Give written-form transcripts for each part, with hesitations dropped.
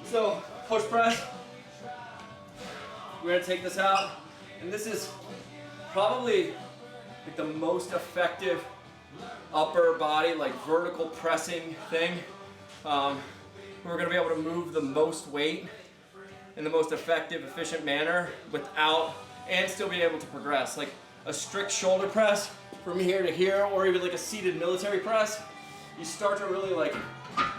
So push press. We're gonna take this out, and this is probably like the most effective upper body, like vertical pressing thing. We're gonna be able to move the most weight in the most effective, efficient manner without, and still be able to progress. Like a strict shoulder press from here to here, or even like a seated military press, you start to really like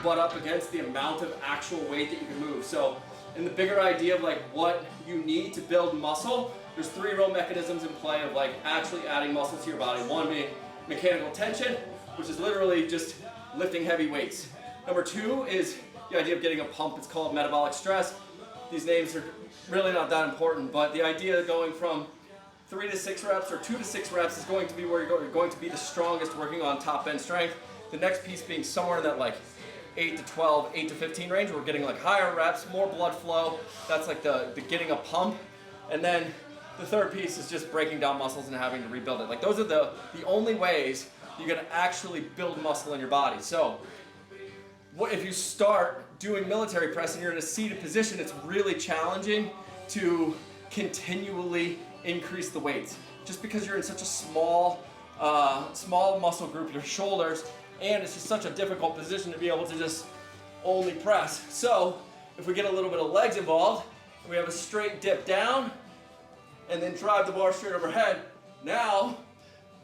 butt up against the amount of actual weight that you can move. So in the bigger idea of like what you need to build muscle, there's three real mechanisms in play of like actually adding muscle to your body. One being mechanical tension, which is literally just lifting heavy weights. Number two is the idea of getting a pump. It's called metabolic stress. These names are really not that important, but the idea of going from 3 to 6 reps or 2 to 6 reps is going to be where you're going to be the strongest, working on top end strength. The next piece being somewhere in that like 8 to 12, 8 to 15 range. We're getting like higher reps, more blood flow. That's like the getting a pump. And then the third piece is just breaking down muscles and having to rebuild it. Like those are the only ways you're gonna actually build muscle in your body. So what if you start doing military press and you're in a seated position, it's really challenging to continually increase the weights. Just because you're in such a small muscle group, your shoulders, and it's just such a difficult position to be able to just only press. So if we get a little bit of legs involved, we have a straight dip down and then drive the bar straight overhead. Now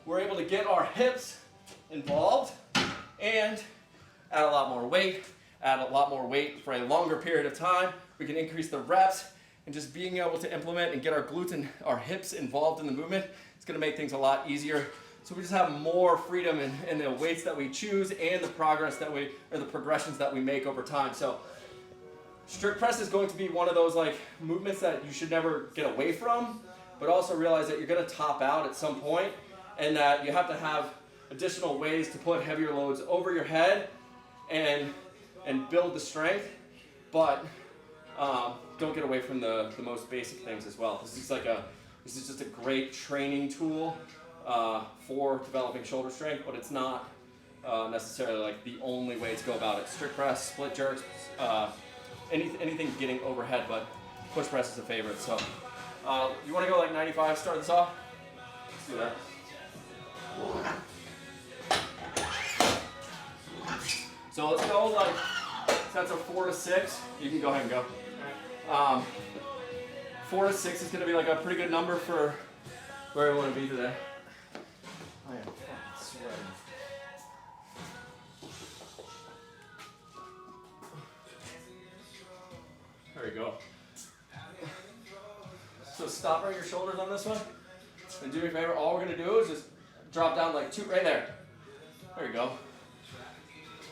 we're able to get our hips involved and add a lot more weight, for a longer period of time. We can increase the reps, and just being able to implement and get our glutes and our hips involved in the movement, it's gonna make things a lot easier. So we just have more freedom in the weights that we choose and the progressions that we make over time. So strict press is going to be one of those like movements that you should never get away from, but also realize that you're gonna top out at some point and that you have to have additional ways to put heavier loads over your head and build the strength, but don't get away from the most basic things as well. This is just a great training tool for developing shoulder strength, but it's not necessarily like the only way to go about it. Strict press, split jerks, anything getting overhead, but push press is a favorite. So you want to go like 95, start this off? Let's do that. So let's go like sets of 4 to 6. You can go ahead and go. 4 to 6 is going to be like a pretty good number for where we want to be today. I am fucking sweating. There you go. So stop right your shoulders on this one. And do me a favor, all we're going to do is just drop down like 2, right there. There you go.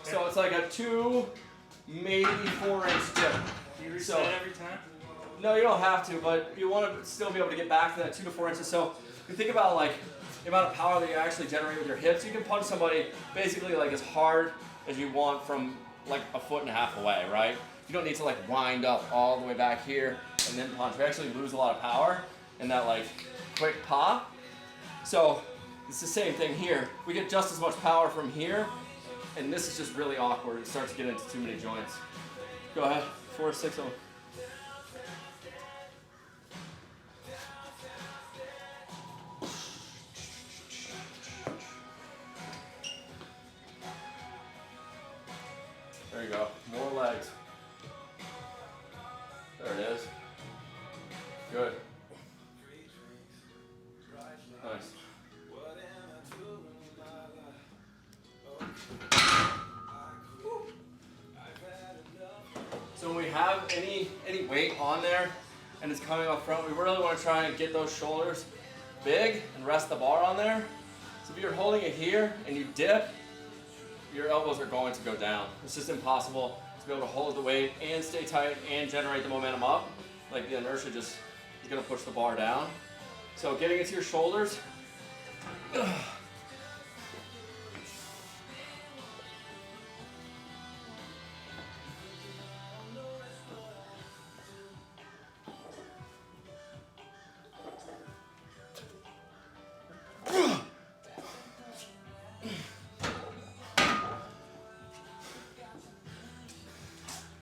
So it's like a 2, maybe 4 inch dip. Do you reset every time? No, you don't have to, but you want to still be able to get back to that 2 to 4 inches. So if you think about like the amount of power that you actually generate with your hips, you can punch somebody basically like as hard as you want from like 1.5 feet away, right? You don't need to like wind up all the way back here and then punch. We actually lose a lot of power in that like quick pop. So it's the same thing here. We get just as much power from here, and this is just really awkward. It starts to get into too many joints. Go ahead, 4 to 6 of them. There you go, more legs. There it is. Good. Nice. So when we have any weight on there and it's coming up front, we really want to try and get those shoulders big and rest the bar on there. So if you're holding it here and you dip, your elbows are going to go down. It's just impossible to be able to hold the weight and stay tight and generate the momentum up. Like the inertia just is going to push the bar down. So getting into your shoulders.